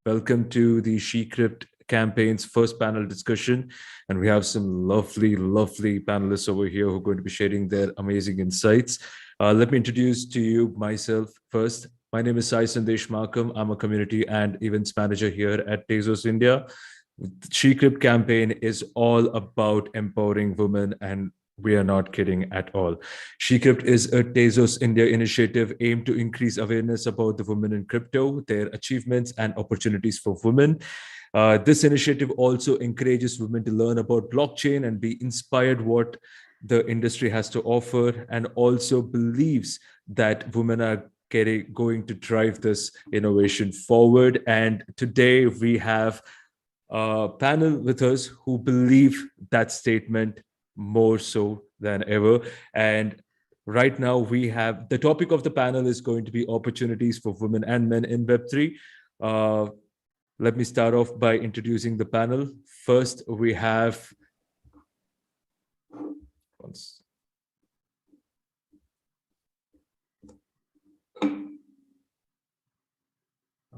Welcome to the SheCrypt campaign's first panel discussion. And we have some lovely panelists over here who are going to be sharing their amazing insights. Let me introduce to you myself first. My name is Sai Sandesh Markham. I'm a community and events manager here at Tezos India. The SheCrypt campaign is all about empowering women, and we are not kidding at all. SheCrypt is a Tezos India initiative aimed to increase awareness about the women in crypto, their achievements and opportunities for women. This initiative also encourages women to learn about blockchain and be inspired what the industry has to offer, and also believes that women are going to drive this innovation forward. And today we have a panel with us who believe that statement more so than ever. And right now we have the topic of the panel is going to be opportunities for women and men in Web3. Let me start off by introducing the panel. First, we have I'm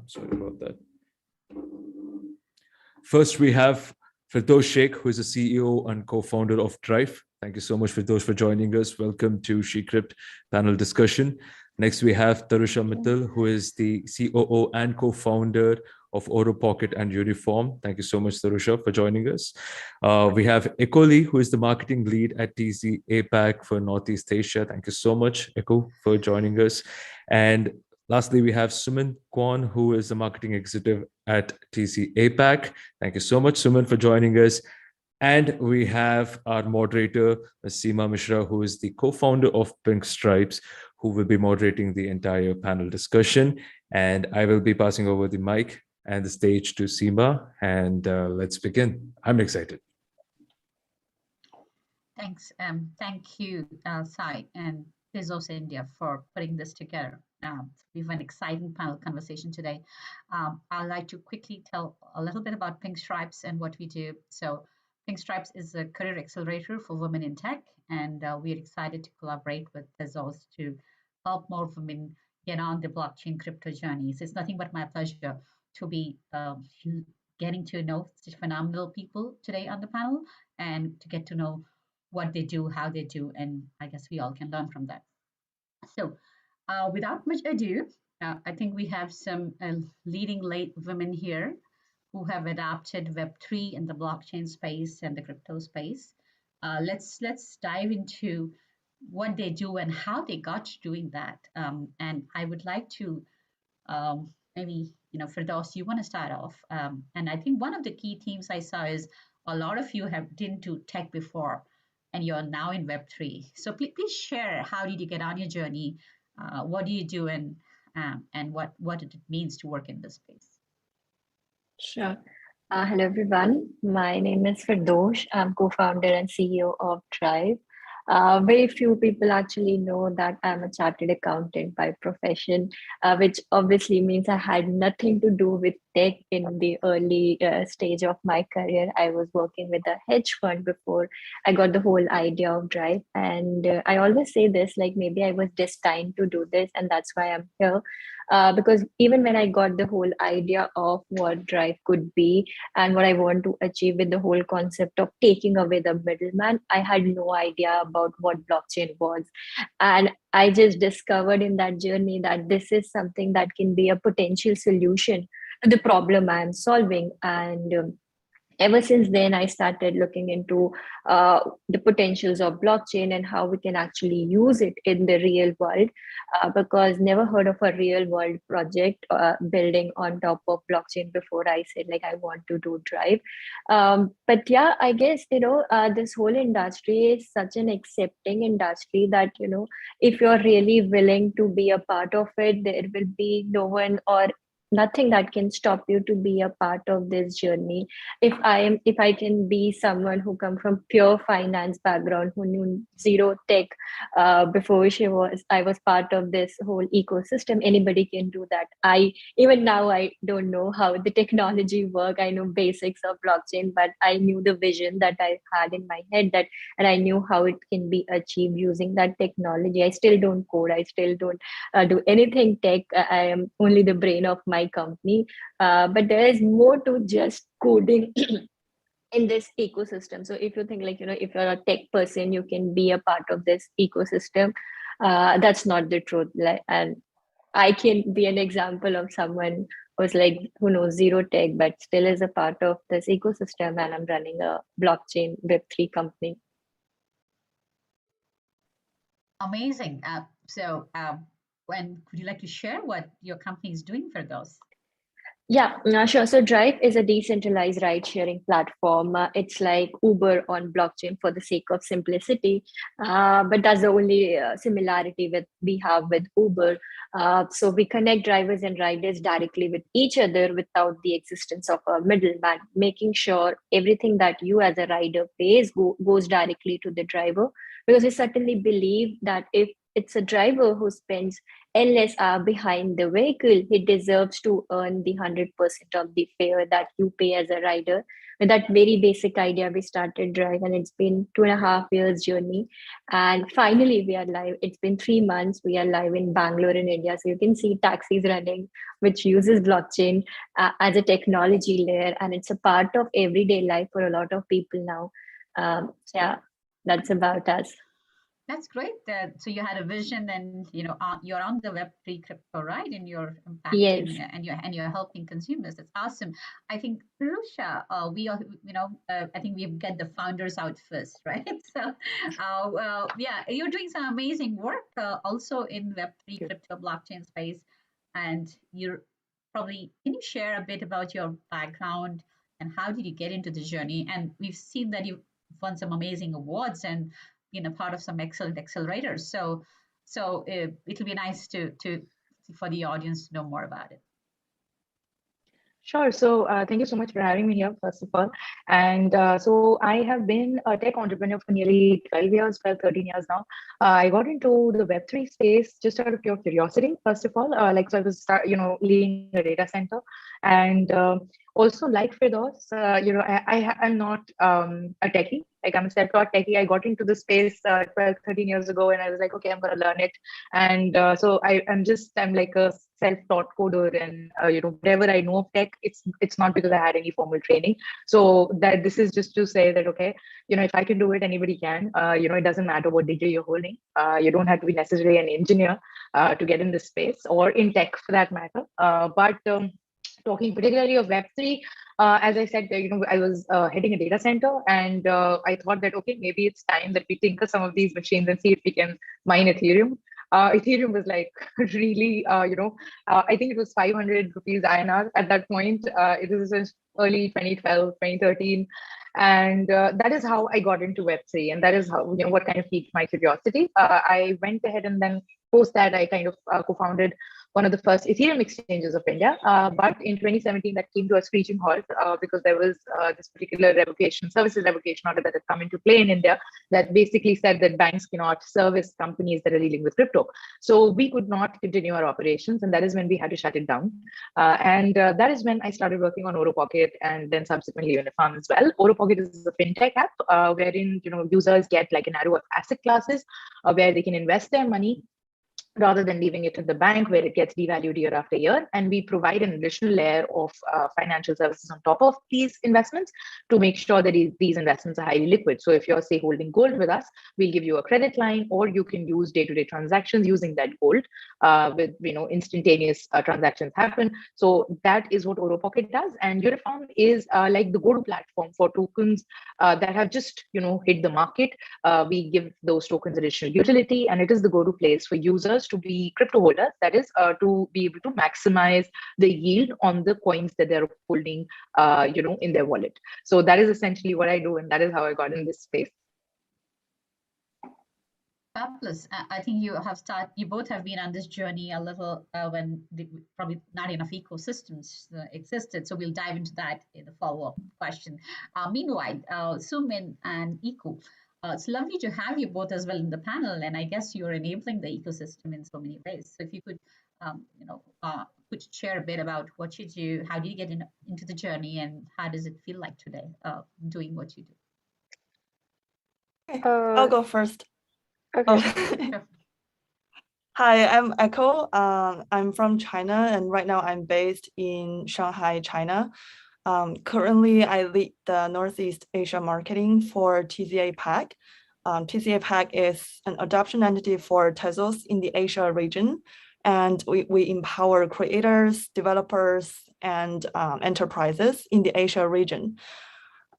sorry about that. First, we have FIrdosh Sheikh, who is the CEO and co-founder of Drife. Thank you so much, FIrdosh, for joining us. Welcome to SheCrypt panel discussion. Next, we have Tarusha Mittal, who is the COO and co-founder of Oropocket and UniFarm. Thank you so much, Tarusha, for joining us. We have Ekoli, who is the marketing lead at TZ APAC for Northeast Asia. Thank you so much, Eko, for joining us. And lastly, we have Sumin Kwon, who is the marketing executive at TC APAC. Thank you so much, Sumin, for joining us. And we have our moderator, Seema Mishra, who is the co-founder of Pinkstripes, who will be moderating the entire panel discussion. And I will be passing over the mic and the stage to Seema. And let's begin. I'm excited. Thanks. Thank you, Sai and Tezos India for putting this together. We have an exciting panel conversation today. I'd like to quickly tell a little bit about Pinkstripes and what we do. So Pinkstripes is a career accelerator for women in tech, and we're excited to collaborate with Tezos to help more women get on the blockchain crypto journeys. It's nothing but my pleasure to be getting to know such phenomenal people today on the panel and to get to know what they do, how they do, and I guess we all can learn from that. So without much ado, I think we have some leading late women here who have adopted Web3 in the blockchain space and the crypto space. Let's dive into what they do and how they got to doing that. And I would like to maybe, FIrdosh, you want to start off. And I think one of the key themes I saw is a lot of you didn't do tech before, and you're now in Web3. So please share, how did you get on your journey? What do you do, and what it means to work in this space? Sure. Hello, everyone. My name is FIrdosh. I'm co-founder and CEO of Drive. Very few people actually know that I'm a chartered accountant by profession, which obviously means I had nothing to do with tech in the early stage of my career. I was working with a hedge fund before I got the whole idea of Drive. And I always say this, like maybe I was destined to do this, and that's why I'm here. Because even when I got the whole idea of what Drive could be and what I want to achieve with the whole concept of taking away the middleman, I had no idea about what blockchain was. And I just discovered in that journey that this is something that can be a potential solution to the problem I'm solving. And ever since then, I started looking into the potentials of blockchain and how we can actually use it in the real world, because never heard of a real world project building on top of blockchain before I said, like, I want to do Drive. But yeah, I guess, this whole industry is such an accepting industry that, if you're really willing to be a part of it, there will be no one or nothing that can stop you to be a part of this journey. If I can be someone who come from pure finance background, who knew zero tech before I was part of this whole ecosystem, anybody can do that. Even now I don't know how the technology work. I know basics of blockchain, but I knew the vision that I had in my head, and I knew how it can be achieved using that technology. I still don't code. I still don't do anything tech. I am only the brain of my my company. But there is more to just coding in this ecosystem. So if you think like, if you're a tech person, you can be a part of this ecosystem. That's not the truth. And I can be an example of someone who's like, who knows zero tech, but still is a part of this ecosystem. And I'm running a blockchain Web3 company. Amazing. When would you like to share what your company is doing for those? Yeah, sure. So Drive is a decentralized ride-sharing platform. It's like Uber on blockchain for the sake of simplicity, but that's the only similarity we have with Uber. So we connect drivers and riders directly with each other without the existence of a middleman, making sure everything that you as a rider pays goes directly to the driver. Because we certainly believe that if it's a driver who spends endless hour behind the vehicle, he deserves to earn the 100% of the fare that you pay as a rider. With that very basic idea, we started Drive, and it's been 2.5 years journey. And finally, we are live. It's been 3 months. We are live in Bangalore in India. So you can see taxis running, which uses blockchain as a technology layer. And it's a part of everyday life for a lot of people now. Yeah, that's about us. That's great. So you had a vision, and you're on the Web3 crypto, right? And you're impacting, Yes. and you're helping consumers. That's awesome. I think Tarusha, we are, I think we get the founders out first, right? So, yeah, you're doing some amazing work also in Web3 crypto blockchain space, and you're probably, can you share a bit about your background and how did you get into the journey? And we've seen that you've won some amazing awards and been a part of some excellent accelerators. So it'll be nice to for the audience to know more about it. Sure. So thank you so much for having me here, first of all. And so I have been a tech entrepreneur for nearly 13 years now. I got into the Web3 space just out of pure curiosity, first of all. So I was, leading a data center. And also like FIrdosh, I'm not a techie. Like I'm a self-taught techie. I got into the space 12, 13 years ago, and I was like, okay, I'm going to learn it. And so I'm like a self-taught coder, and whatever I know of tech, it's not because I had any formal training. So that this is just to say that, okay, if I can do it, anybody can. It doesn't matter what degree you're holding. You don't have to be necessarily an engineer to get in this space, or in tech for that matter. But talking particularly of Web3, as I said, I was heading a data center, and I thought that, okay, maybe it's time that we tinker some of these machines and see if we can mine Ethereum. Ethereum was like really, I think it was 500 rupees INR at that point. It was early 2012, 2013. And that is how I got into Web3. And that is how, what kind of piqued my curiosity. I went ahead, and then post that, I kind of co-founded one of the first Ethereum exchanges of India. But in 2017, that came to a screeching halt because there was this particular services revocation order that had come into play in India that basically said that banks cannot service companies that are dealing with crypto. So we could not continue our operations, and that is when we had to shut it down. And that is when I started working on Oropocket, and then subsequently UniFarm as well. Oropocket is a fintech app wherein users get like an arrow of asset classes where they can invest their money rather than leaving it in the bank where it gets devalued year after year. And we provide an additional layer of financial services on top of these investments to make sure that these investments are highly liquid. So if you're, say, holding gold with us, we'll give you a credit line, or you can use day-to-day transactions using that gold with, instantaneous transactions happen. So that is what Oropocket does. And UniFarm is like the go-to platform for tokens that have just, hit the market. We give those tokens additional utility, and it is the go-to place for users to be crypto holders, that is to be able to maximize the yield on the coins that they're holding in their wallet. So that is essentially what I do, and that is how I got in this space. Fabulous. I think you both have been on this journey a little when probably not enough ecosystems existed. So we'll dive into that in the follow-up question. Meanwhile, Sumin and Iku, it's lovely to have you both as well in the panel, and I guess you're enabling the ecosystem in so many ways. So if you could, could share a bit about what you do, how do you get into the journey, and how does it feel like today doing what you do? Okay, I'll go first. Okay. Hi, Hi, I'm Echo. I'm from China, and right now I'm based in Shanghai, China. Currently, I lead the Northeast Asia marketing for TZ APAC. TZ APAC is an adoption entity for Tezos in the Asia region, and we empower creators, developers, and enterprises in the Asia region.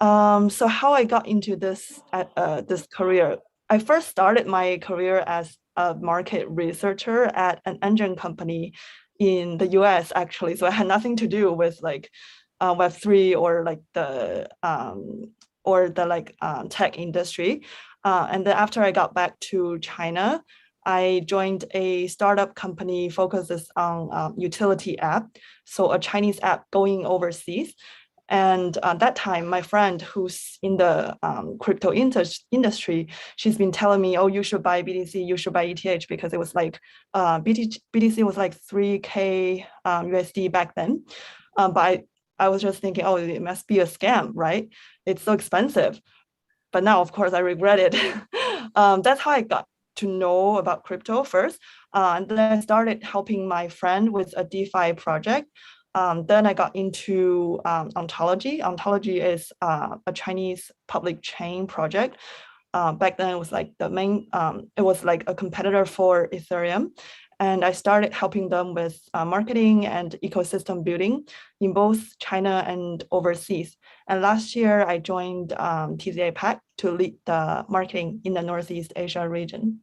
So how I got into this career, I first started my career as a market researcher at an engine company in the US, actually. So I had nothing to do with like Web3 or like the tech industry. And then after I got back to China, I joined a startup company focuses on utility app, so a Chinese app going overseas. And at that time, my friend who's in the crypto industry, she's been telling me, oh, you should buy BTC, you should buy ETH, because it was like, BTC was like 3K USD back then. But I was just thinking, oh, it must be a scam, right? It's so expensive. But now, of course, I regret it. That's how I got to know about crypto first. And then I started helping my friend with a DeFi project. Then I got into Ontology. Ontology is a Chinese public chain project. Back then it was like the main, it was like a competitor for Ethereum. And I started helping them with marketing and ecosystem building in both China and overseas. And last year I joined TZ APAC to lead the marketing in the Northeast Asia region.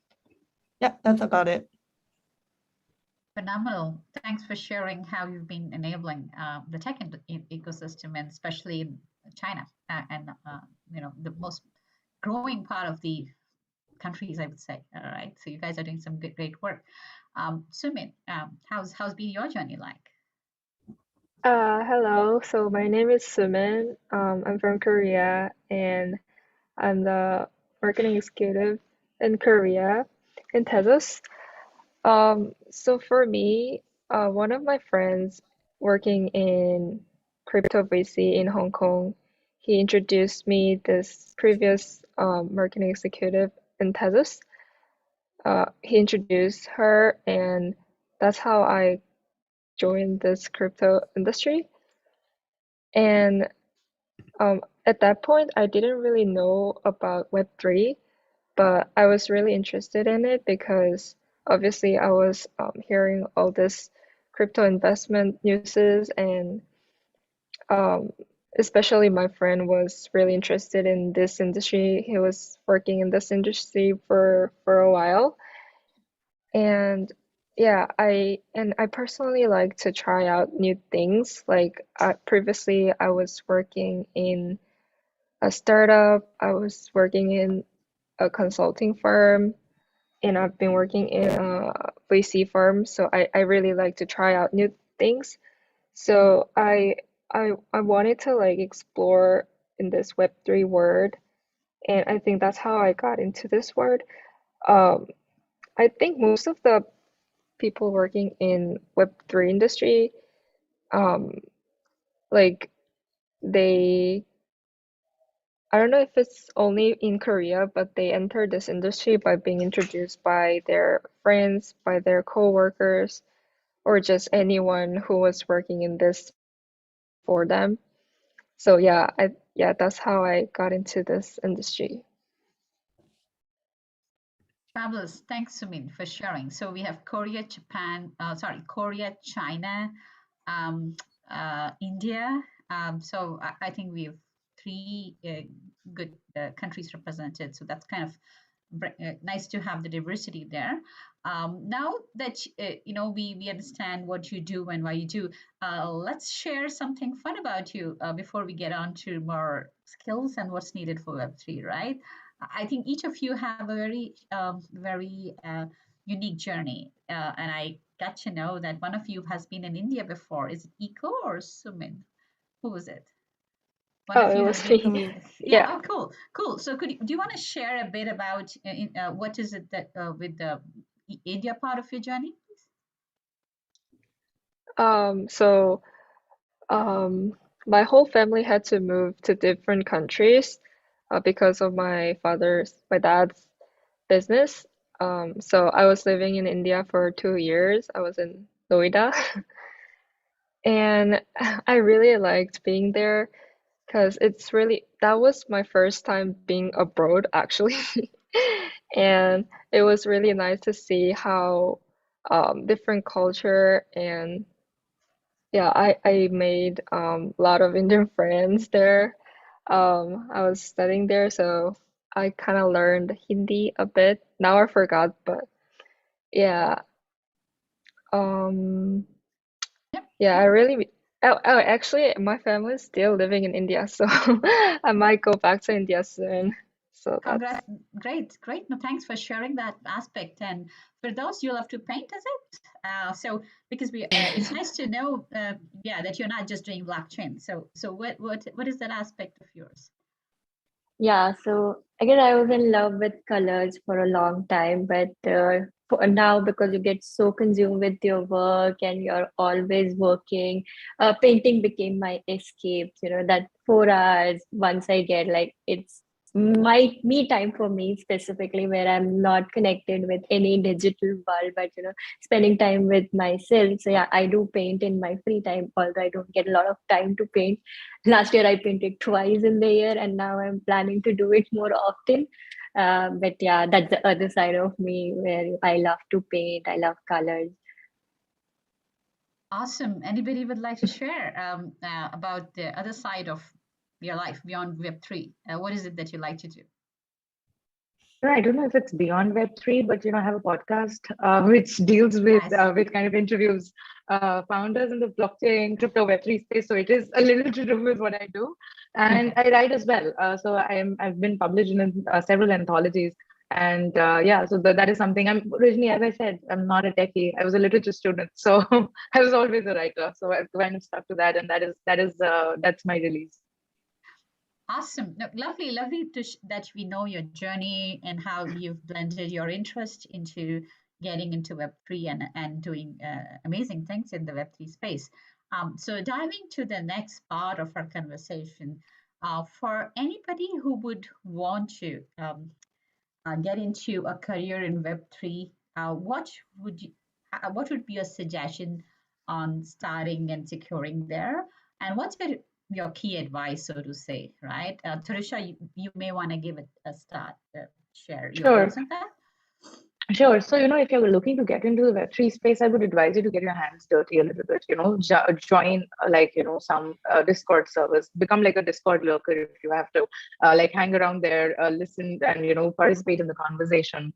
Yeah, that's about it. Phenomenal. Thanks for sharing how you've been enabling the tech ecosystem, and especially in China and the most growing part of the countries, I would say. All right, so you guys are doing some great work. Sumin, how's been your journey like? Hello, so my name is Sumin. I'm from Korea and I'm the marketing executive in Korea in Tezos. So for me, one of my friends working in crypto VC in Hong Kong, he introduced me this previous marketing executive in Tezos. He introduced her, and that's how I joined this crypto industry. And at that point, I didn't really know about Web3, but I was really interested in it because obviously I was hearing all this crypto investment newses, and especially my friend was really interested in this industry. He was working in this industry for a while. And yeah, I personally like to try out new things. Like previously I was working in a startup, I was working in a consulting firm, and I've been working in a VC firm. So I really like to try out new things. So I wanted to like explore in this Web3 world, and I think that's how I got into this world. I think most of the people working in Web3 industry, like they, I don't know if it's only in Korea, but they enter this industry by being introduced by their friends, by their co-workers, or just anyone who was working in this for them. So yeah, that's how I got into this industry. Fabulous. Thanks, Sumin, for sharing. So we have Korea, China, India. So I think we have three good countries represented. So that's kind of nice to have the diversity there. Now that we understand what you do and why you do, let's share something fun about you before we get on to more skills and what's needed for Web3, right? I think each of you have a very unique journey, and I got to know that one of you has been in India before. Is it Eco or Sumin? Who was it? One of Oh, you it has was been. me. Yeah. Yeah. Oh, cool. So do you want to share a bit about what is it that with the India part of your journey? So my whole family had to move to different countries because of my dad's business. So I was living in India for 2 years. I was in Noida, and I really liked being there because that was my first time being abroad actually. And it was really nice to see how different culture, and yeah, I made a lot of Indian friends there. I was studying there, so I kind of learned Hindi a bit. Now I forgot, but yeah. Um, Yep. yeah, I really. Actually, my family is still living in India, so I might go back to India soon. So that's Congrats. Great. No, thanks for sharing that aspect. And for those, you love to paint, is it? So because it's nice to know, yeah, that you're not just doing blockchain. So what is that aspect of yours? Yeah, so again, I was in love with colors for a long time, but for now, because you get so consumed with your work and you're always working, painting became my escape. That 4 hours once I get, like, it's my me time for me specifically, where I'm not connected with any digital world, but spending time with myself. So yeah, I do paint in my free time, although I don't get a lot of time to paint. Last year I painted twice in the year, and now I'm planning to do it more often. But yeah, that's the other side of me, where I love to paint, I love colors. Awesome. Anybody would like to share about the other side of your life beyond Web3? What is it that you like to do? I don't know if it's beyond Web3, but I have a podcast which deals Yes. with kind of interviews founders in the blockchain, crypto, Web3 space. So it is a little to do with what I do, and I write as well. So I've been published in several anthologies, and yeah, so that is something. I'm originally, as I said, I'm not a techie. I was a literature student, so I was always a writer. So I've kind of stuck to that, and that's my release. Awesome. No, lovely that we know your journey and how you've blended your interest into getting into Web3 and doing amazing things in the Web3 space. So diving to the next part of our conversation, for anybody who would want to get into a career in Web3, what would be your suggestion on starting and securing there? And what's your key advice, so to say, right? Tarusha, you may want to give it a start, share your Sure. views on that. Sure. So, if you're looking to get into the Web3 space, I would advise you to get your hands dirty a little bit, join some Discord servers, become like a Discord lurker if you have to, like hang around there, listen and, participate in the conversation,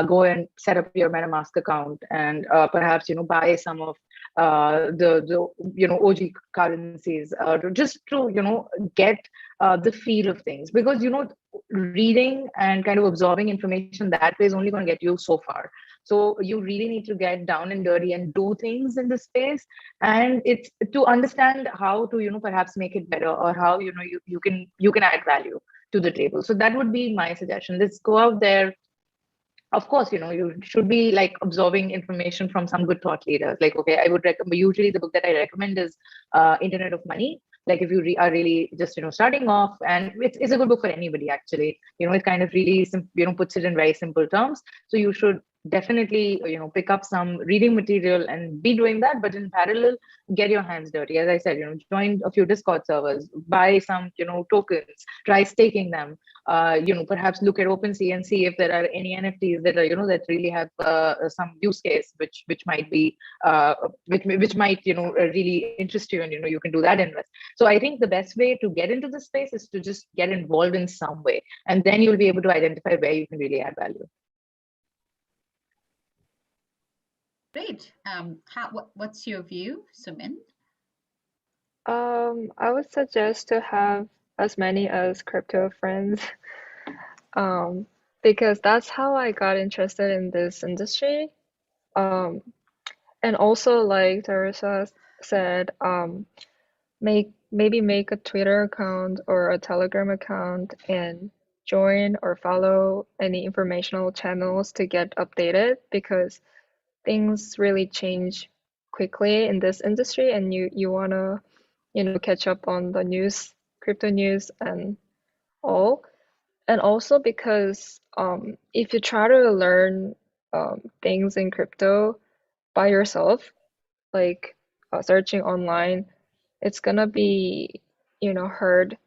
go and set up your MetaMask account and perhaps, buy some of the OG currencies just to, get the feel of things, because, reading and kind of absorbing information that way is only going to get you so far. So you really need to get down and dirty and do things in the space, and it's to understand how to perhaps make it better, or how you can add value to the table. So that would be my suggestion. Let's go out there. Of course, you should be like absorbing information from some good thought leaders. Like, okay, I would recommend, usually the book that I recommend is Internet of Money. Like, if you are really just starting off, and it's a good book for anybody actually. It kind of really puts it in very simple terms. So you should definitely pick up some reading material and be doing that, but in parallel, get your hands dirty. As I said, join a few Discord servers, buy some tokens, try staking them. Perhaps look at OpenSea and see if there are any NFTs that are that really have some use case which might be which might really interest you, and you can do that invest. So I think the best way to get into the space is to just get involved in some way, and then you'll be able to identify where you can really add value. Great. What's your view, Sumin? I would suggest to have as many as crypto friends, because that's how I got interested in this industry. And also, like Tarusha said, maybe make a Twitter account or a Telegram account and join or follow any informational channels to get updated, because things really change quickly in this industry, and you wanna catch up on the news, crypto news and all. And also because if you try to learn things in crypto by yourself, like searching online, it's gonna be, hard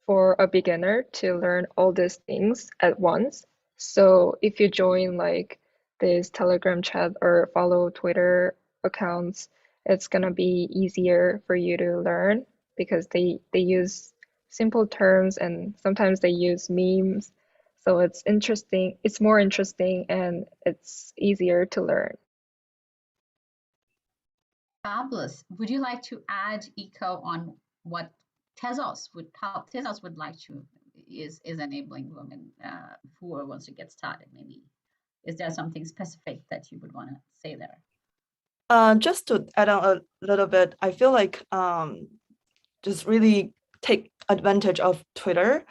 for a beginner to learn all these things at once. So if you join like this Telegram chat or follow Twitter accounts, it's gonna be easier for you to learn because they use simple terms and sometimes they use memes. So it's interesting, it's more interesting and it's easier to learn. Fabulous. Would you like to add echo on what how Tezos would like to is enabling women who wants to get started? Maybe is there something specific that you would want to say there? Just to add on a little bit, I feel like just really take advantage of Twitter.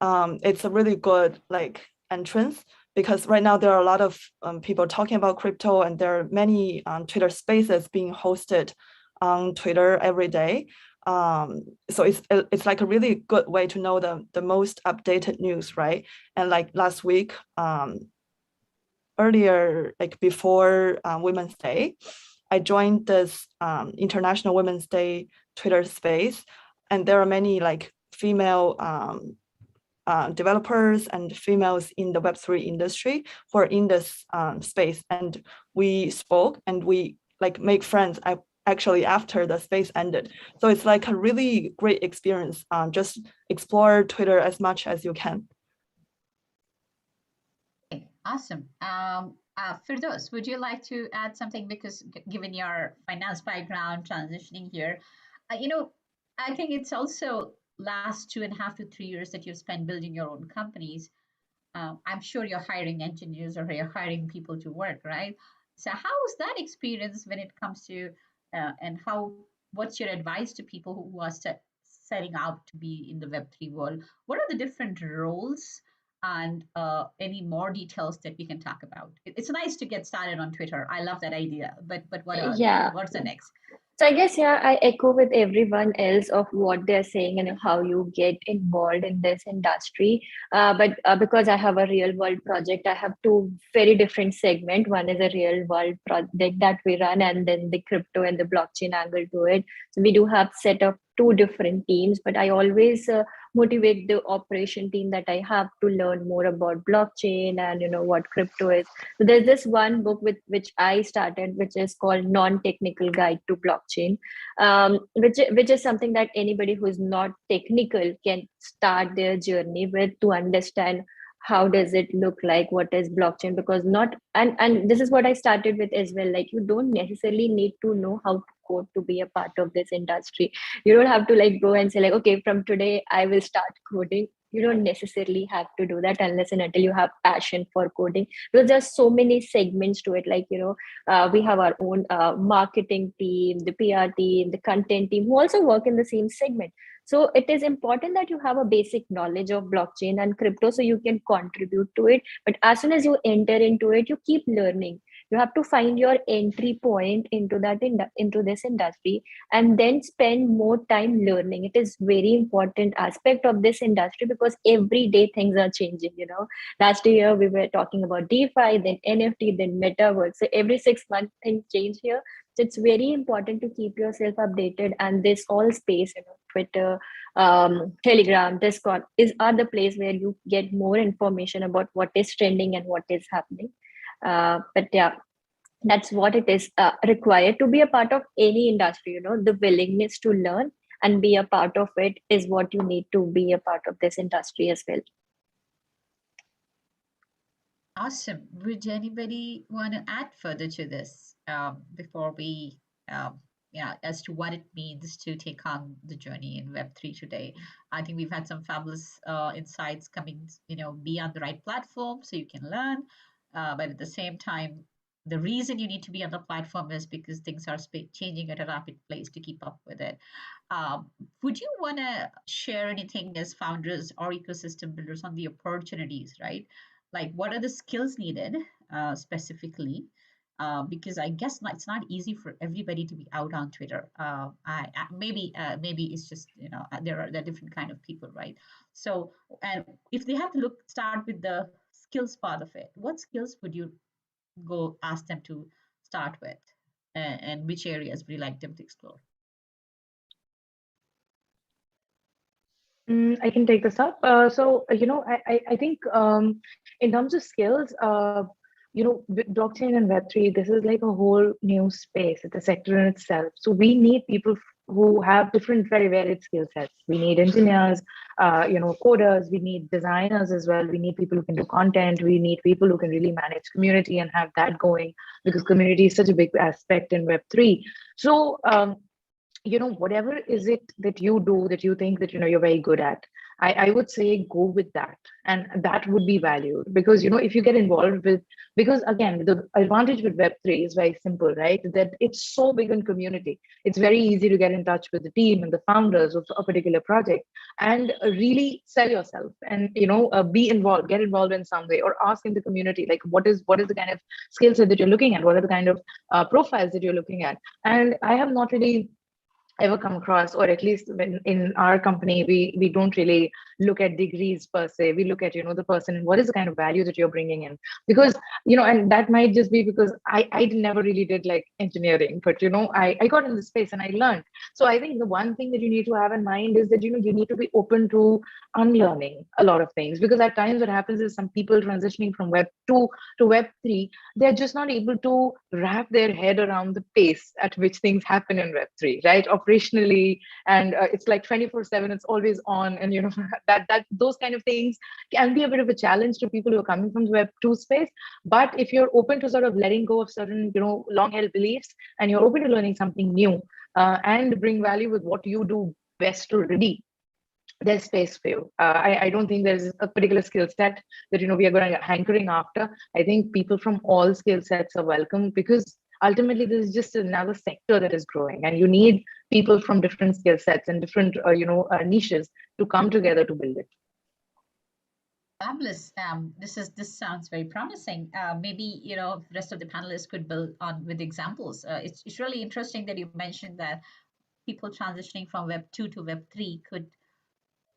It's a really good like entrance because right now there are a lot of people talking about crypto and there are many Twitter spaces being hosted on Twitter every day. So it's like a really good way to know the most updated news, right? And like last week, earlier, like before Women's Day, I joined this International Women's Day Twitter space, and there are many like female developers and females in the Web3 industry who are in this space, and we spoke and we like make friends. Actually after the space ended, so it's like a really great experience. Just explore Twitter as much as you can. Okay, awesome. Firdaus, would you like to add something? Because given your finance background, transitioning here, I think it's also last 2.5 to 3 years that you've spent building your own companies. I'm sure you're hiring engineers or you're hiring people to work, right? So how was that experience when it comes to, and what's your advice to people who are setting out to be in the Web3 world? What are the different roles and any more details that we can talk about? It's nice to get started on Twitter. I love that idea, but Yeah. what's the next? So I guess, yeah, I echo with everyone else of what they're saying and how you get involved in this industry. But because I have a real world project, I have two very different segments. One is a real world project that we run, and then the crypto and the blockchain angle to it. So we do have set up two different teams, but I always motivate the operation team that I have to learn more about blockchain and what crypto is. So there's this one book with which I started, which is called Non-Technical Guide to Blockchain, which is something that anybody who's not technical can start their journey with to understand how does it look like, what is blockchain, because not and this is what I started with as well. Like, you don't necessarily need to know how to code to be a part of this industry. You don't have to like go and say like, okay, from today I will start coding. You don't necessarily have to do that unless and until you have passion for coding, because there's so many segments to it. Like, we have our own marketing team, the PR team, the content team, who also work in the same segment. So it is important that you have a basic knowledge of blockchain and crypto so you can contribute to it. But as soon as you enter into it, you keep learning. You have to find your entry point into into this industry, and then spend more time learning. It is very important aspect of this industry because every day things are changing. Last year we were talking about DeFi, then NFT, then metaverse. So every 6 months things change here. So it's very important to keep yourself updated. And this all space, Twitter, Telegram, Discord are the place where you get more information about what is trending and what is happening. But yeah, that's what it is required to be a part of any industry. The willingness to learn and be a part of it is what you need to be a part of this industry as well. Awesome. Would anybody want to add further to this before we, as to what it means to take on the journey in Web3 today? I think we've had some fabulous insights coming, be on the right platform so you can learn. But at the same time, the reason you need to be on the platform is because things are changing at a rapid pace to keep up with it. Would you want to share anything as founders or ecosystem builders on the opportunities, right? Like, what are the skills needed specifically? Because I guess it's not easy for everybody to be out on Twitter. Maybe it's just there are different kind of people, right? So, and if they have to start with the skills part of it, what skills would you go ask them to start with, and which areas would you like them to explore? I can take this up. I think in terms of skills, with blockchain and Web3, this is like a whole new space. It's a sector in itself. So we need people who have different, very varied skill sets. We need engineers, coders. We need designers as well. We need people who can do content. We need people who can really manage community and have that going, because community is such a big aspect in Web3. So whatever is it that you do that you think that you're very good at, I would say go with that, and that would be valued. Because if you get involved with, because again, the advantage with Web3 is very simple, right? That it's so big in community. It's very easy to get in touch with the team and the founders of a particular project and really sell yourself, and be involved, get involved in some way, or ask in the community, like what is the kind of skill set that you're looking at, what are the kind of profiles that you're looking at. And I have not really ever come across, or at least when in our company, we don't really look at degrees per se. We look at the person and what is the kind of value that you're bringing in. Because and that might just be because I never really did like engineering, but I got in the space and I learned. So I think the one thing that you need to have in mind is that you need to be open to unlearning a lot of things. Because at times what happens is some people transitioning from Web 2 to Web 3, they're just not able to wrap their head around the pace at which things happen in Web 3, right? Operationally, and it's like 24/7, it's always on, and that those kind of things can be a bit of a challenge to people who are coming from the Web 2 space. But if you're open to sort of letting go of certain long held beliefs, and you're open to learning something new, and bring value with what you do best already, there's space for you. I don't think there's a particular skill set that we are going to hankering after. I think people from all skill sets are welcome, because ultimately this is just another sector that is growing, and you need people from different skill sets and different niches to come together to build it. Fabulous. This sounds very promising. Maybe the rest of the panelists could build on with examples. It's really interesting that you mentioned that people transitioning from Web 2 to Web 3 could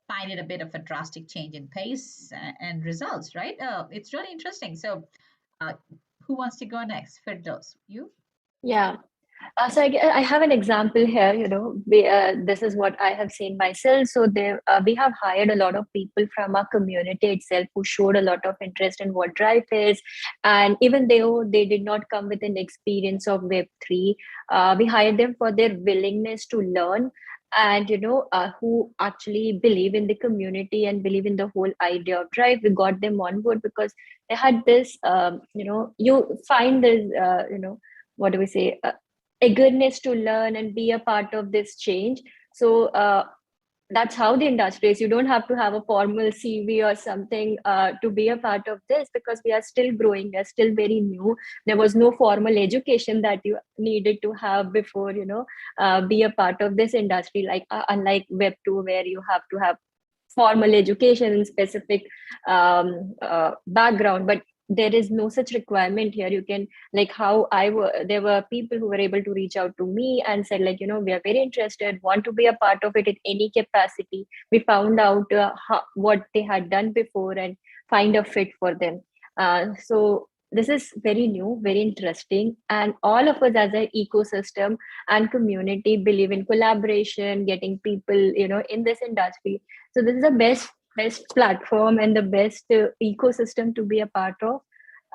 find it a bit of a drastic change in pace and results, right? It's really interesting. So who wants to go next? FIrdosh, you? Yeah. So I have an example here. This is what I have seen myself. So we have hired a lot of people from our community itself who showed a lot of interest in what Drife is, and even though they did not come with an experience of Web3, we hired them for their willingness to learn, and who actually believe in the community and believe in the whole idea of Drive. We got them on board because they had this, you find this, what do we say? Eagerness to learn and be a part of this change. So that's how the industry is. You don't have to have a formal CV or something to be a part of this, because we are still growing, we are still very new. There was no formal education that you needed to have before be a part of this industry, like unlike Web 2, where you have to have formal education and specific background. But there is no such requirement here. You can, like how there were people who were able to reach out to me and said, like, we are very interested, want to be a part of it in any capacity. We found out what they had done before and find a fit for them. So this is very new, very interesting. And all of us as an ecosystem and community believe in collaboration, getting people, in this industry. So this is the best platform and the best ecosystem to be a part of.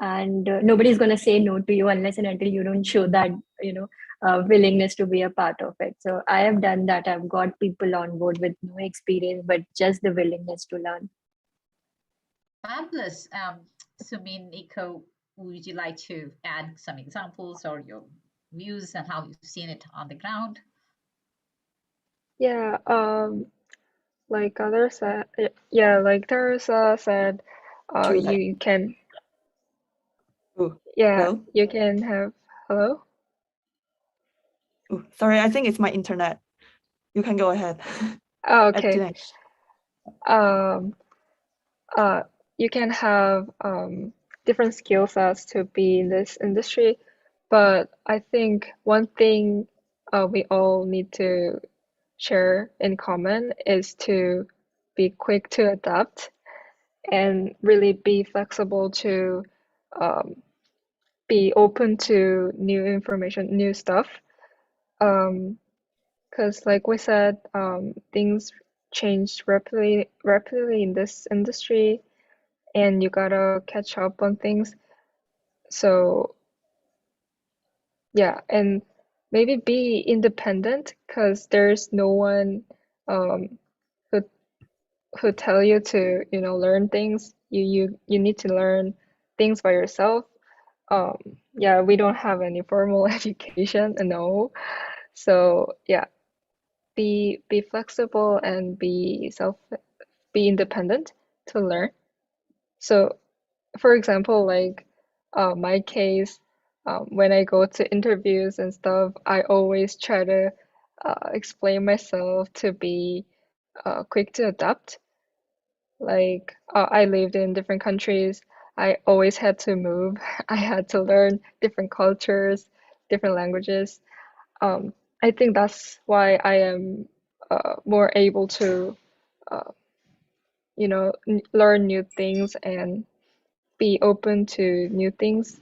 And nobody's going to say no to you unless and until you don't show that, willingness to be a part of it. So I have done that. I've got people on board with no experience, but just the willingness to learn. Fabulous. Sumin, Nico, would you like to add some examples or your views and how you've seen it on the ground? Yeah, like others said, yeah, like Tarusha said, you can, Hello? you can have, hello? Ooh, sorry, I think it's my internet. You can go ahead. Oh, okay. You can have different skill sets to be in this industry, but I think one thing we all need to share in common is to be quick to adapt and really be flexible to be open to new information, new stuff. Because like we said, things change rapidly in this industry, and you gotta catch up on things. So yeah, and maybe be independent, because there's no one who tell you to, learn things. You need to learn things by yourself. Yeah, we don't have any formal education, no. So yeah, be flexible and be independent to learn. So for example, like my case, when I go to interviews and stuff, I always try to explain myself to be quick to adapt. Like I lived in different countries. I always had to move. I had to learn different cultures, different languages. I think that's why I am more able to, uh, learn new things and be open to new things.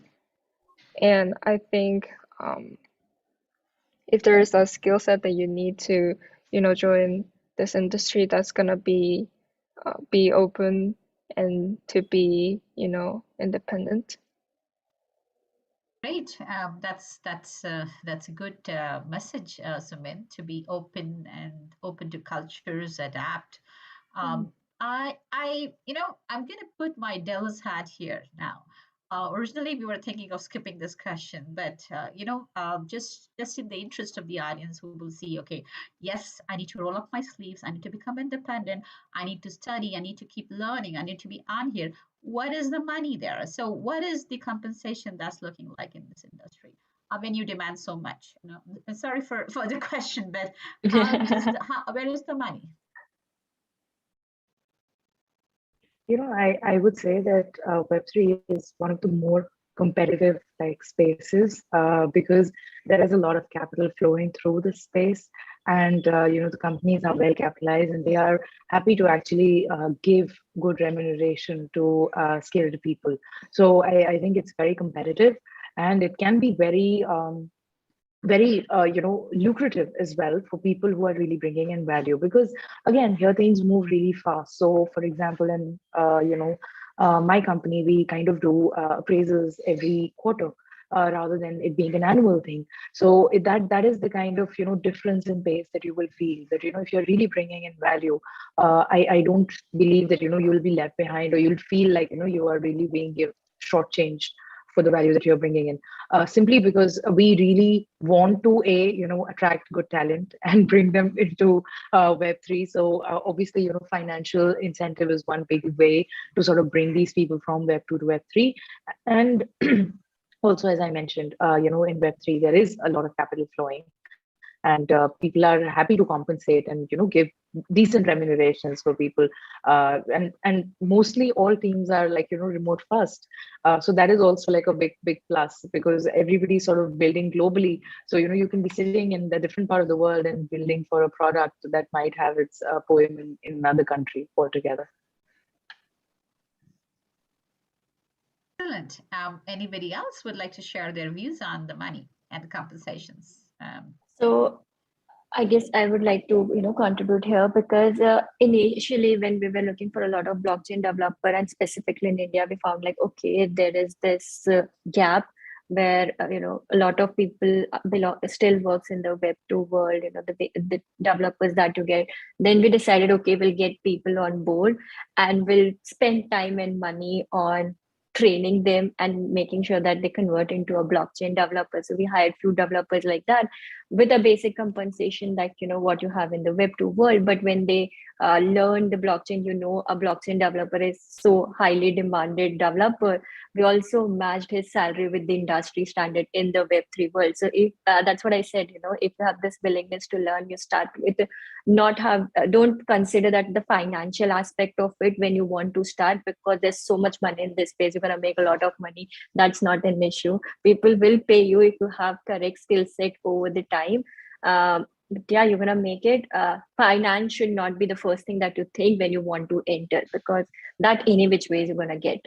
And I think if there is a skill set that you need to, join this industry, that's gonna be open and to be, independent. Great. That's a good message, Sumin, to be open and open to cultures, adapt. I'm going to put my devil's hat here now. Originally, we were thinking of skipping this question, but just in the interest of the audience who will see, okay, yes, I need to roll up my sleeves. I need to become independent. I need to study. I need to keep learning. I need to be on here. What is the money there? So, what is the compensation that's looking like in this industry? When you demand so much, sorry for the question, but where is the money? I would say that Web3 is one of the more competitive like spaces because there is a lot of capital flowing through the space, and the companies are well capitalized and they are happy to actually give good remuneration to skilled people. So I think it's very competitive, and it can be very lucrative as well for people who are really bringing in value, because again, here things move really fast. So for example, in my company, we kind of do appraisals every quarter rather than it being an annual thing. So that is the kind of difference in pace that you will feel, that if you're really bringing in value, I don't believe that you'll be left behind, or you'll feel like you are really being shortchanged for the value that you're bringing in, simply because we really want to attract good talent and bring them into Web3. So obviously, financial incentive is one big way to sort of bring these people from Web2 to Web3. And also, as I mentioned, in Web3 there is a lot of capital flowing, and people are happy to compensate and give decent remunerations for people, and mostly all teams are like remote first, so that is also like a big plus, because everybody's sort of building globally. So you can be sitting in the different part of the world and building for a product that might have its poem in another country altogether. Excellent. Anybody else would like to share their views on the money and the compensations? So I guess I would like to contribute here, because initially when we were looking for a lot of blockchain developer, and specifically in India, we found like, okay, there is this gap where a lot of people still works in the Web2 world, the developers that you get. Then we decided, okay, we'll get people on board and we'll spend time and money on training them and making sure that they convert into a blockchain developer. So we hired few developers like that with a basic compensation like what you have in the Web2 world. But when they learn the blockchain, a blockchain developer is so highly demanded developer. We also matched his salary with the industry standard in the Web3 world. So if that's what I said, if you have this willingness to learn, you start with don't consider that the financial aspect of it when you want to start, because there's so much money in this space. You're going to make a lot of money. That's not an issue. People will pay you if you have correct skill set over the time. But yeah, you're going to make it. Finance should not be the first thing that you think when you want to enter, because that any which ways you're going to get.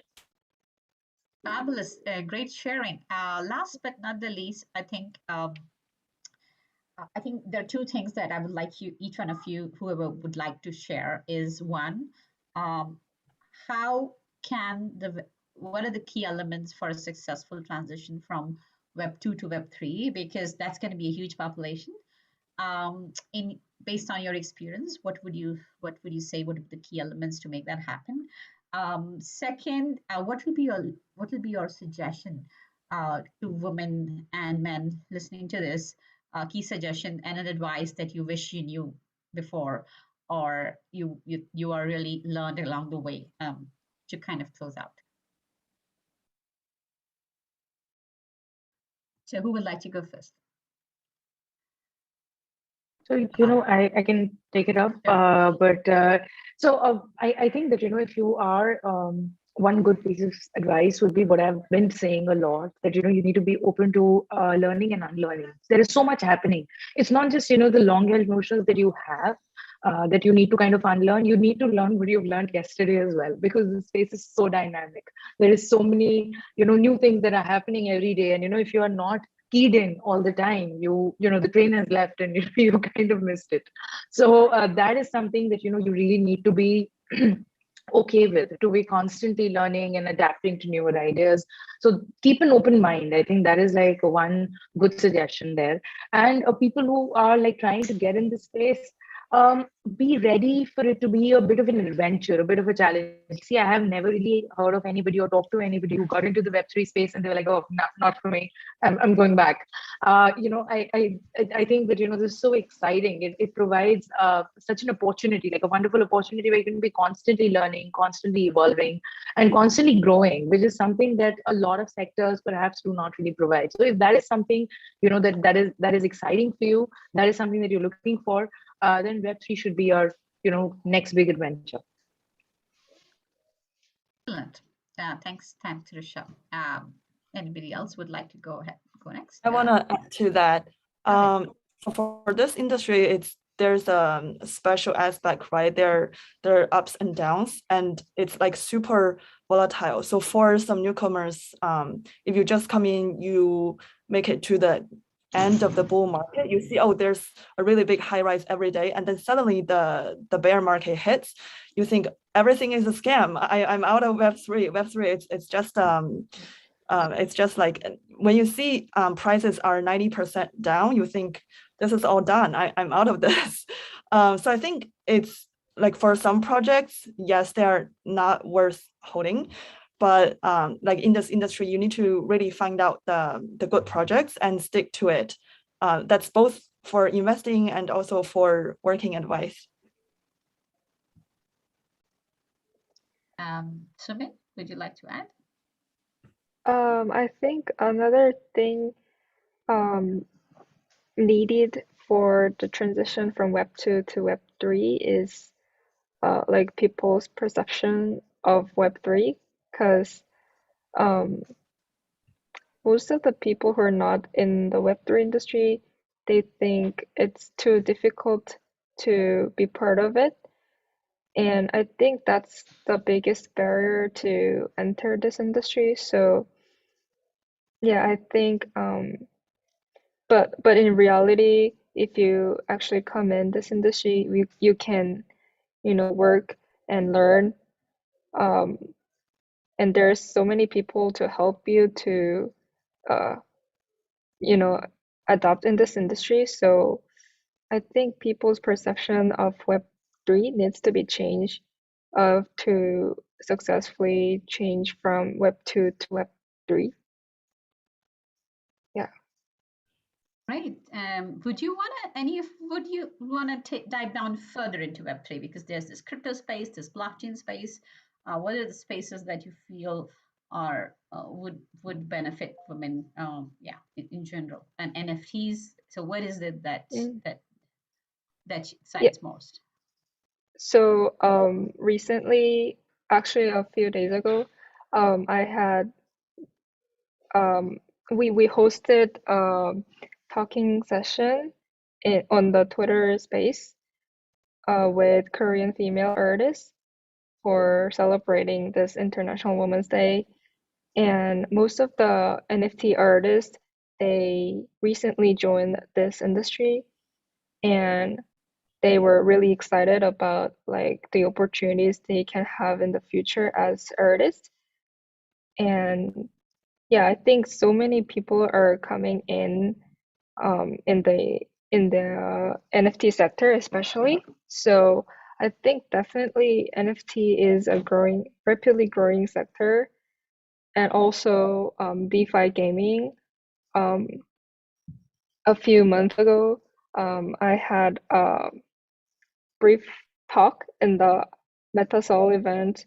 Fabulous, great sharing. Last but not the least, I think there are two things that I would like you, each one of you, whoever would like to share, is one, um, how can what are the key elements for a successful transition from Web 2 to Web 3? Because that's going to be a huge population. Based on your experience, what would you say? What are the key elements to make that happen? Second, what will be your suggestion to women and men listening to this? Key suggestion and an advice that you wish you knew before, or you are really learned along the way, to kind of close out. So who would like to go first? So, I can take it up, I think that, if you are, one good piece of advice would be what I've been saying a lot, that, you need to be open to learning and unlearning. There is so much happening. It's not just, the long-held notions that you have, that you need to kind of unlearn. You need to learn what you've learned yesterday as well, because the space is so dynamic. There is so many, new things that are happening every day. And, if you are not keyed in all the time, the train has left and you kind of missed it. So that is something that, you really need to be okay with, to be constantly learning and adapting to newer ideas. So keep an open mind. I think that is like one good suggestion there. And people who are like trying to get in this space, be ready for it to be a bit of an adventure, a bit of a challenge. See, I have never really heard of anybody or talked to anybody who got into the Web3 space and they were like, oh, not for me. I'm going back. I think that, this is so exciting. It provides such an opportunity, like a wonderful opportunity where you can be constantly learning, constantly evolving, and constantly growing, which is something that a lot of sectors perhaps do not really provide. So if that is something, that is exciting for you, that is something that you're looking for, then Web3 should be your, next big adventure. Excellent. Thanks, Tarusha. Anybody else would like to go ahead? Go next. I want to add to that. For this industry, there's a special aspect, right? There are ups and downs, and it's like super volatile. So for some newcomers, if you just come in, you make it to the end of the bull market, you see, oh, there's a really big high rise every day, and then suddenly the bear market hits. You think everything is a scam. I'm out of Web3. Web3, it's just like when you see prices are 90% down, you think this is all done. I'm out of this. So I think it's like for some projects, yes, they are not worth holding. But like in this industry, you need to really find out the good projects and stick to it. That's both for investing and also for working advice. Sumin, would you like to add? I think another thing needed for the transition from Web 2 to Web 3 is like people's perception of Web 3, because most of the people who are not in the Web3 industry, they think it's too difficult to be part of it. And I think that's the biggest barrier to enter this industry. So yeah, I think, but in reality, if you actually come in this industry, you can, work and learn. And there's so many people to help you to, adopt in this industry. So I think people's perception of Web3 needs to be changed to successfully change from Web 2 to Web 3. Yeah. Right. Would you want to dive down further into Web3, because there's this crypto space, this blockchain space. What are the spaces that you feel are would benefit women? In general, and NFTs. So what is it that excites most? So recently, actually a few days ago, I had we hosted a talking session on the Twitter space with Korean female artists for celebrating this International Women's Day. And most of the NFT artists, they recently joined this industry, and they were really excited about like the opportunities they can have in the future as artists. And yeah, I think so many people are coming in the NFT sector especially. So I think definitely NFT is a rapidly growing sector, and also DeFi gaming. Um, a few months ago, I had a brief talk in the Metasol event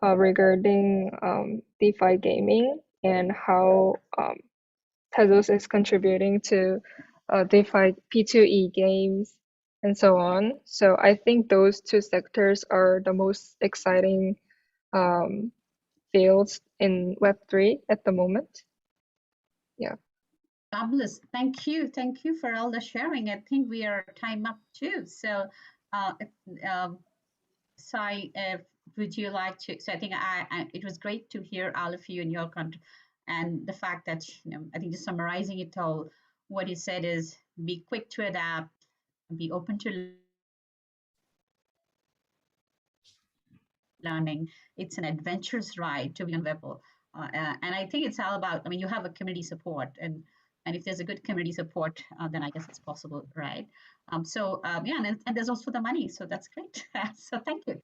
regarding DeFi gaming and how Tezos is contributing to DeFi P2E games and so on. So I think those two sectors are the most exciting um, fields in Web3 at the moment. Yeah. Fabulous. Thank you. Thank you for all the sharing. I think we are time up too. So, Sai, would you like to? So I think it was great to hear all of you and your country, and the fact that I think just summarizing it all, what you said is be quick to adapt, be open to learning. It's an adventurous ride to be on Webble, and I think it's all about. I mean, you have a community support, and if there's a good community support, then I guess it's possible, right? Yeah, and there's also the money, so that's great. So thank you.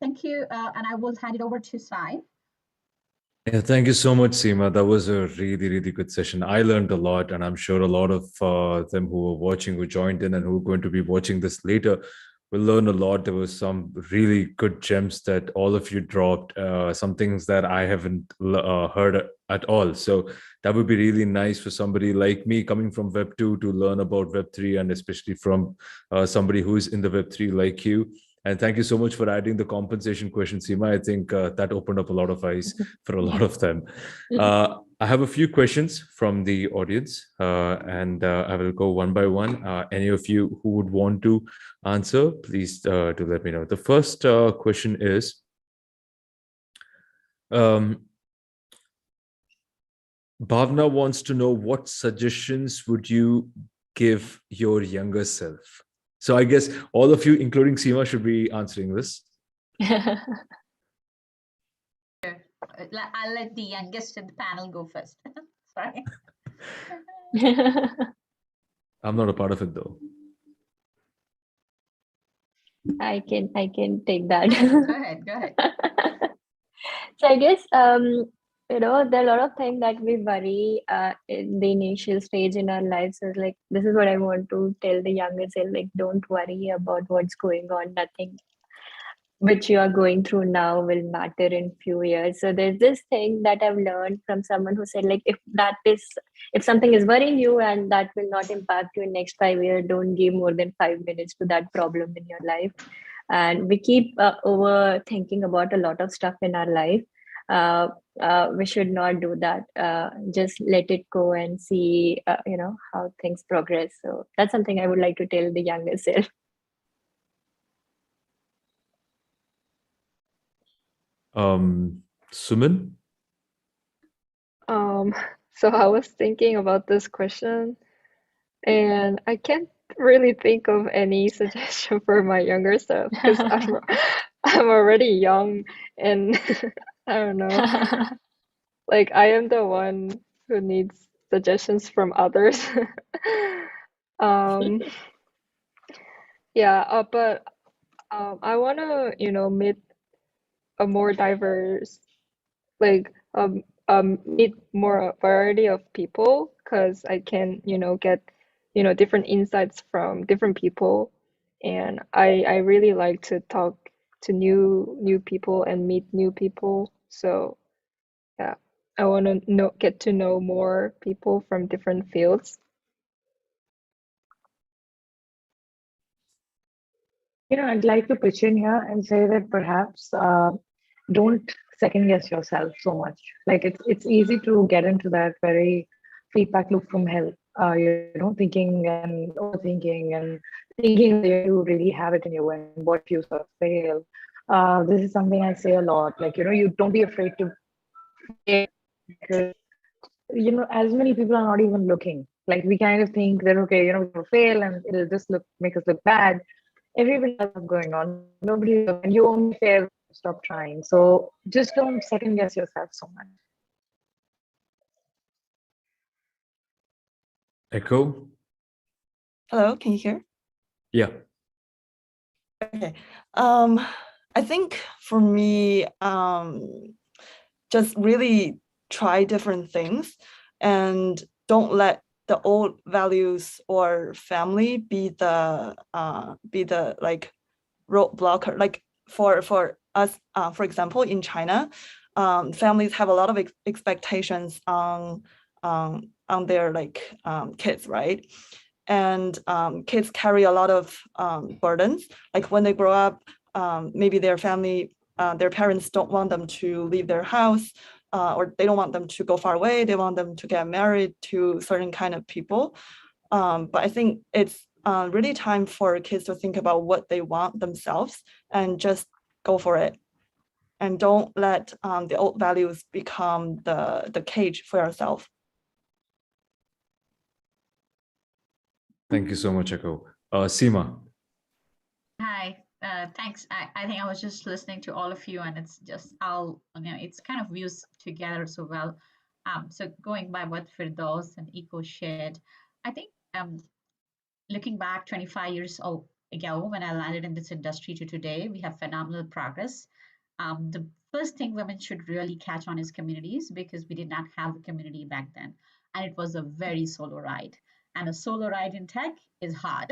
Thank you, and I will hand it over to Sai. Yeah, thank you so much, Seema. That was a really, really good session. I learned a lot, and I'm sure a lot of them who are watching, who joined in, and who are going to be watching this later will learn a lot. There was some really good gems that all of you dropped, some things that I haven't heard at all. So that would be really nice for somebody like me coming from Web 2 to learn about Web 3, and especially from somebody who's in the Web 3 like you. And thank you so much for adding the compensation question, Seema. I think that opened up a lot of eyes for a lot of them. I have a few questions from the audience, and I will go one by one. Any of you who would want to answer, please do let me know. The first question is, Bhavna wants to know, what suggestions would you give your younger self? So I guess all of you, including Seema, should be answering this. I'll let the youngest in the panel go first. Sorry. I'm not a part of it though. I can take that. Go ahead. So I guess there are a lot of things that we worry in the initial stage in our lives. So like, this is what I want to tell the younger self, like, don't worry about what's going on. Nothing which you are going through now will matter in few years. So there's this thing that I've learned from someone who said, like, if something is worrying you and that will not impact you in next 5 years, don't give more than 5 minutes to that problem in your life. And we keep overthinking about a lot of stuff in our life. We should not do that. Just let it go and see, how things progress. So that's something I would like to tell the younger self. Sumin? So I was thinking about this question, and I can't really think of any suggestion for my younger self because I'm already young, and I don't know. Like, I am the one who needs suggestions from others. Yeah, but I want to, meet a more diverse, like meet more variety of people, because I can, get, different insights from different people, and I really like to talk to new people and meet new people. So yeah, I want to get to know more people from different fields. I'd like to pitch in here and say that perhaps don't second guess yourself so much. Like, it's easy to get into that very feedback loop from hell. Thinking and overthinking and thinking that you really have it in you, and what you sort of fail. This is something I say a lot. Like, you don't be afraid to fail because as many people are not even looking. Like we kind of think that okay, we'll fail and it'll just make us look bad. Everybody has stuff going on. Nobody, and you only fail, stop trying. So just don't second guess yourself so much. Echo? Hello, can you hear? Yeah. Okay. I think for me, just really try different things and don't let the old values or family be the like roadblocker. Like for us, for example, in China, families have a lot of expectations on their kids, right? And kids carry a lot of burdens. Like when they grow up, maybe their family, their parents don't want them to leave their house, or they don't want them to go far away. They want them to get married to certain kind of people. But I think it's really time for kids to think about what they want themselves and just go for it. And don't let the old values become the cage for yourself. Thank you so much, Echo. Seema. Hi, thanks. I think I was just listening to all of you, and it's just it's kind of views together so well. So going by what FIrdosh and Eco shared, I think looking back 25 years ago when I landed in this industry to today, we have phenomenal progress. The first thing women should really catch on is communities, because we did not have a community back then, and it was a very solo ride. And a solo ride in tech is hard.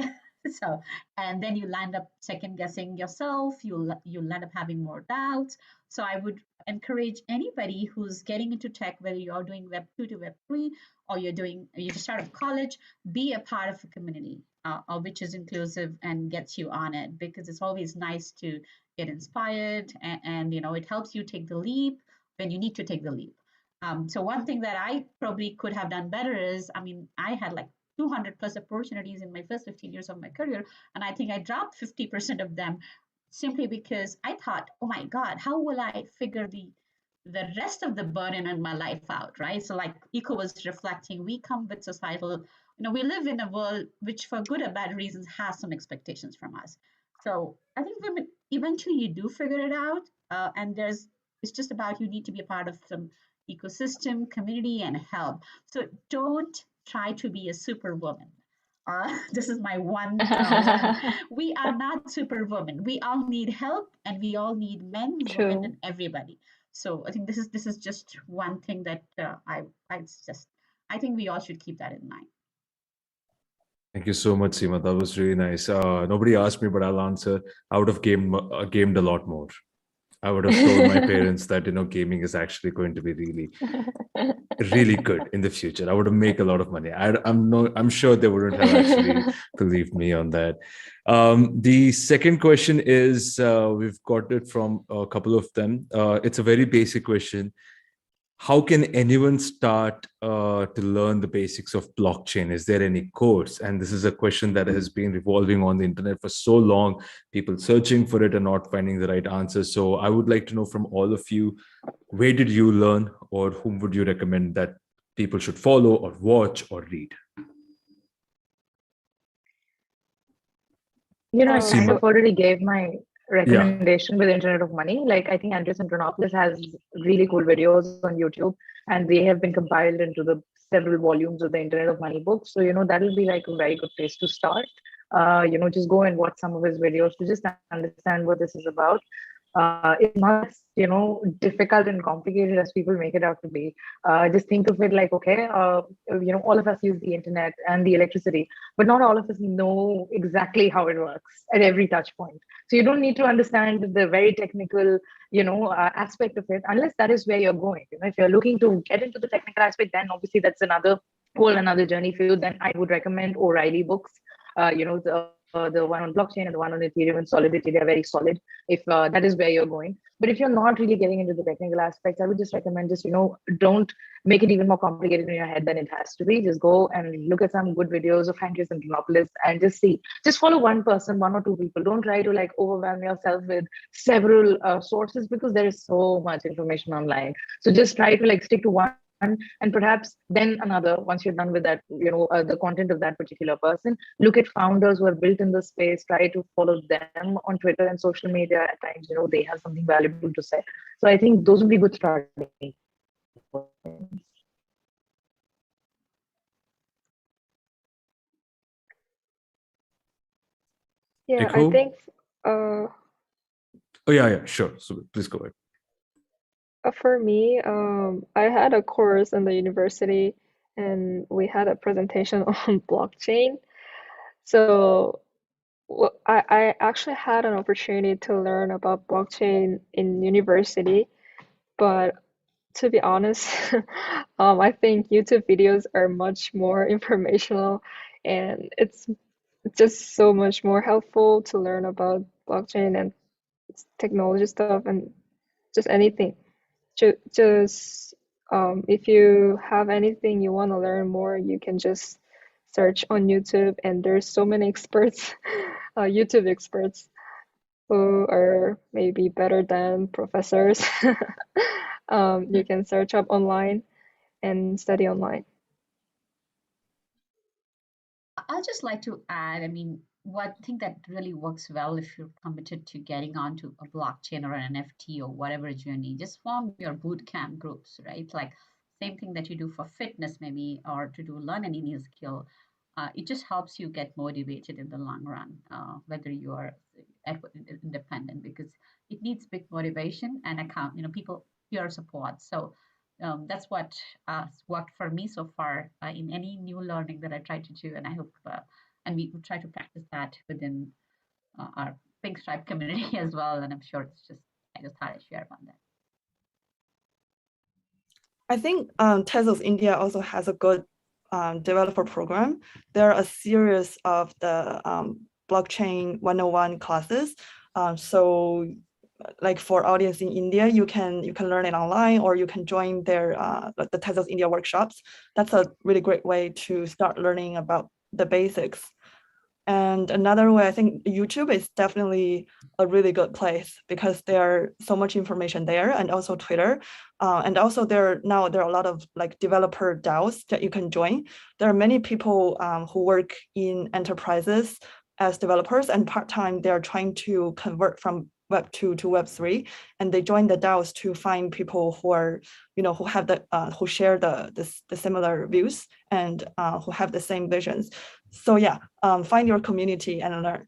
So, and then you land up second guessing yourself. You end up having more doubts. So I would encourage anybody who's getting into tech, whether you're doing Web 2 to Web 3, or you just out of college, be a part of a community which is inclusive and gets you on it, because it's always nice to get inspired, and it helps you take the leap when you need to take the leap. So one thing that I probably could have done better is, I had like 200 plus opportunities in my first 15 years of my career, and I think I dropped 50% of them simply because I thought, oh my God, how will I figure the rest of the burden in my life out, right? So like Eco was reflecting, we come with societal, we live in a world which for good or bad reasons has some expectations from us. So I think women, eventually you do figure it out. And it's just about, you need to be a part of some ecosystem, community, and help. So don't try to be a superwoman. This is my one. We are not superwoman. We all need help, and we all need men, women, and everybody. So I think this is just one thing that I think we all should keep that in mind. Thank you so much, Seema. That was really nice. Nobody asked me, but I'll answer. I would have gamed a lot more. I would have told my parents that gaming is actually going to be really, really good in the future. I would have made a lot of money. I'm sure they wouldn't have actually believed me on that. The second question is, we've got it from a couple of them. It's a very basic question. How can anyone start to learn the basics of blockchain? Is there any course? And this is a question that has been revolving on the internet for so long, people searching for it and not finding the right answer. So I would like to know from all of you, where did you learn, or whom would you recommend that people should follow or watch or read? I kind of already gave my recommendation with Internet of Money. Like I think Andres Antonopoulos has really cool videos on YouTube, and they have been compiled into the several volumes of the Internet of Money book. So that'll be like a very good place to start. Just go and watch some of his videos to just understand what this is about. It's not as difficult and complicated as people make it out to be. Just think of it like, okay, all of us use the internet and the electricity, but not all of us know exactly how it works at every touch point. So you don't need to understand the very technical aspect of it, unless that is where you're going. If you're looking to get into the technical aspect, then obviously that's another journey for you. Then I would recommend O'Reilly books. The one on blockchain and the one on Ethereum and Solidity, they're very solid if that is where you're going. But if you're not really getting into the technical aspects, I would just recommend don't make it even more complicated in your head than it has to be. Just go and look at some good videos of Andres Antonopoulos and just follow one person, one or two people. Don't try to overwhelm yourself with several sources, because there is so much information online. So just try to stick to one and perhaps then another. Once you're done with that, the content of that particular person, look at founders who are built in the space, try to follow them on Twitter and social media. At times, they have something valuable to say. So I think those would be good starting points. Yeah, Echo? I think Oh, yeah, sure. So please go ahead. for me, I had a course in the university and we had a presentation on blockchain. So I actually had an opportunity to learn about blockchain in university, but to be honest, I think YouTube videos are much more informational and it's just so much more helpful to learn about blockchain and technology stuff and just anything. Just if you have anything you want to learn more, you can just search on YouTube, and there's so many experts, YouTube experts, who are maybe better than professors. You can search up online and study online. I'll just like to add, I mean, one thing that really works well if you're committed to getting onto a blockchain or an NFT or whatever journey, just form your boot camp groups, right? Like same thing that you do for fitness maybe, or to learn any new skill. It just helps you get motivated in the long run, whether you are independent, because it needs big motivation and people peer support. So that's what worked for me so far in any new learning that I try to do, and I hope and we will try to practice that within our Pinkstripe community as well. And I'm sure I just thought I'd share about that. I think Tezos India also has a good developer program. There are a series of the blockchain 101 classes. So like for audience in India, you can learn it online, or you can join their the Tezos India workshops. That's a really great way to start learning about the basics. And another way, I think YouTube is definitely a really good place because there's so much information there, and also Twitter. And also there are a lot of like developer DAOs that you can join. There are many people who work in enterprises as developers, and part-time they're trying to convert from Web2 to Web3, and they join the DAOs to find people who are, who have who share the similar views and who have the same visions. So yeah, find your community and learn.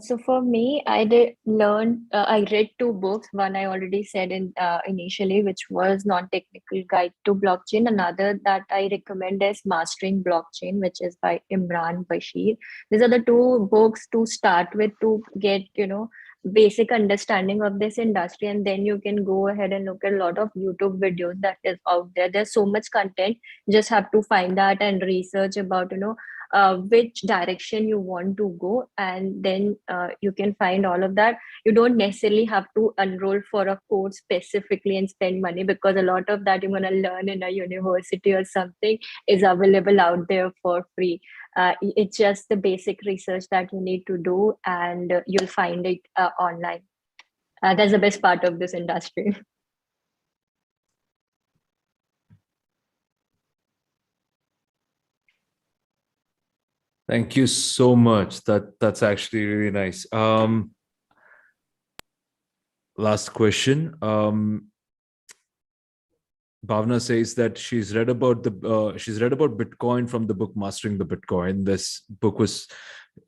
So for me, I read two books. One I already said initially, which was Non-Technical Guide to Blockchain. Another that I recommend is Mastering Blockchain, which is by Imran Bashir. These are the two books to start with to get, basic understanding of this industry. And then you can go ahead and look at a lot of YouTube videos that is out there. There's so much content. You just have to find that and research about, which direction you want to go, and then you can find all of that. You don't necessarily have to enroll for a course specifically and spend money, because a lot of that you're going to learn in a university or something is available out there for free. It's just the basic research that you need to do, and you'll find it online. That's the best part of this industry. Thank you so much. That's actually really nice. Last question. Bhavna says that she's read about Bitcoin from the book Mastering the Bitcoin. This book was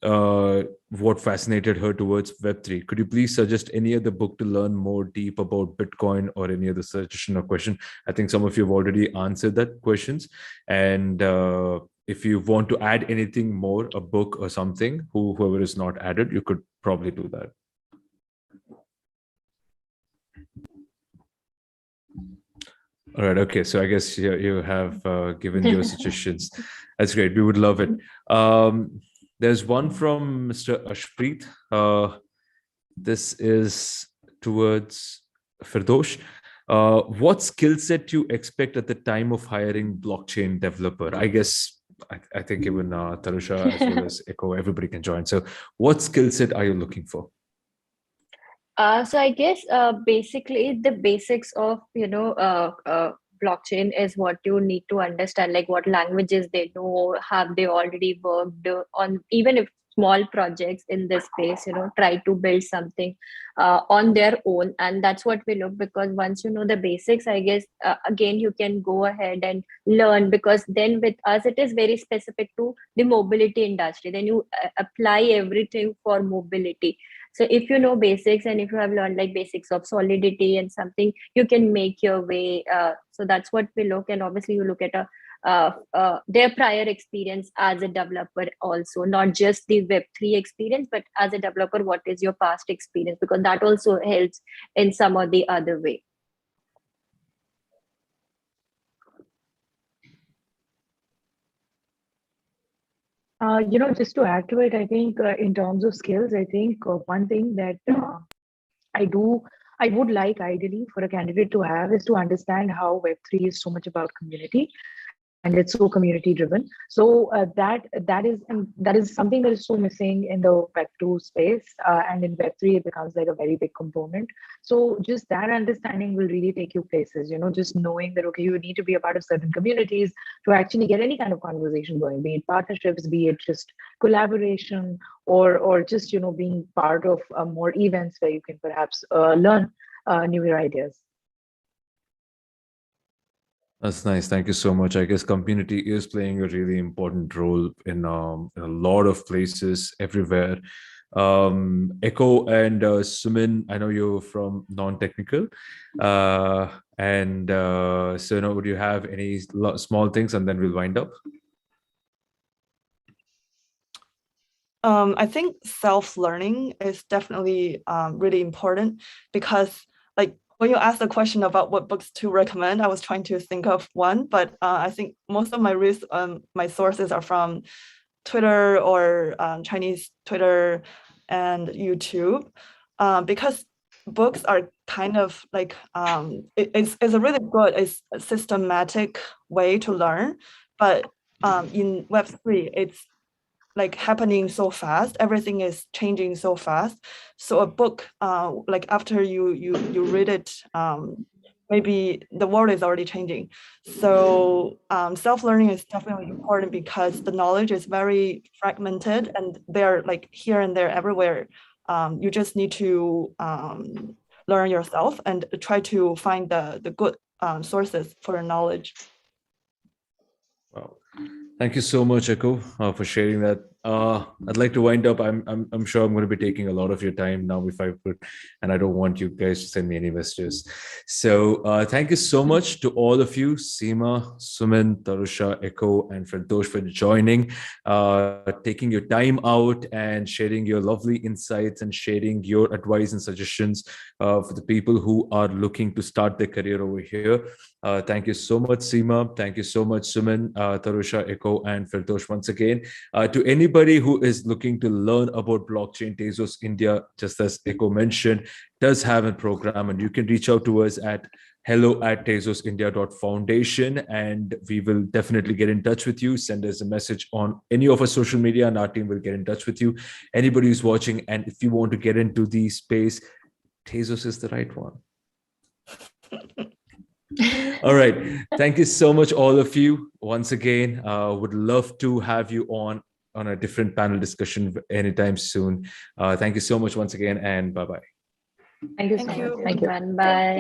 what fascinated her towards Web3. Could you please suggest any other book to learn more deep about Bitcoin, or any other suggestion or question? I think some of you have already answered that questions. And if you want to add anything more, a book or something, whoever is not added, you could probably do that. All right. Okay. So I guess you have given your suggestions. That's great. We would love it. There's one from Mr. Ashpreet. This is towards FIrdosh. What skill set you expect at the time of hiring blockchain developer? I guess I think even Tarusha as well as Echo, everybody can join. So what skill set are you looking for? So I guess basically the basics of blockchain is what you need to understand, like what languages they know, have they already worked on, even if small projects in this space, try to build something on their own, and that's what we look. Because once you know the basics, I guess again you can go ahead and learn, because then with us it is very specific to the mobility industry. Then you apply everything for mobility. So if you know basics, and if you have learned like basics of solidity and something, you can make your way. So that's what we look. And obviously you look at their prior experience as a developer also, not just the Web3 experience, but as a developer, what is your past experience? Because that also helps in some or the other way. Just to add to it, I think in terms of skills, I think one thing that I would like ideally for a candidate to have is to understand how Web3 is so much about community, and it's so community driven. So that is something that is so missing in the Web2 space, and in Web3 it becomes like a very big component. So just that understanding will really take you places. Just knowing that okay, you need to be a part of certain communities to actually get any kind of conversation going, be it partnerships, be it just collaboration, or just being part of more events where you can perhaps learn newer ideas. That's nice. Thank you so much. I guess community is playing a really important role in a lot of places everywhere. Echo and Sumin, I know you're from non-technical. So would you have any small things, and then we'll wind up? I think self-learning is definitely really important, because like when you asked the question about what books to recommend, I was trying to think of one, but I think most of my sources are from Twitter or Chinese Twitter and YouTube, because books are kind of like it's a really good, it's a systematic way to learn, but in Web3 it's like happening so fast, everything is changing so fast. So a book, like after you read it, maybe the world is already changing. So self-learning is definitely important, because the knowledge is very fragmented and they're like here and there everywhere. You just need to learn yourself and try to find the good sources for your knowledge. Wow. Thank you so much, Echo, for sharing that. I'd like to wind up. I'm sure I'm going to be taking a lot of your time now, if I could, and I don't want you guys to send me any messages. So thank you so much to all of you, Seema, Sumin, Tarusha, Echo, and FIrdosh, for joining, taking your time out and sharing your lovely insights and sharing your advice and suggestions for the people who are looking to start their career over here. Thank you so much, Seema. Thank you so much, Sumin, Tarusha, Echo, and FIrdosh once again. To anybody who is looking to learn about blockchain, Tezos India, just as Echo mentioned, does have a program, and you can reach out to us at hello@tezosindia.foundation, and we will definitely get in touch with you. Send us a message on any of our social media, and our team will get in touch with you. Anybody who's watching, and if you want to get into the space, Tezos is the right one. All right. Thank you so much, all of you. Once again, would love to have you on a different panel discussion anytime soon. Thank you so much once again, and bye-bye. Thank you so much. Thank you. Bye.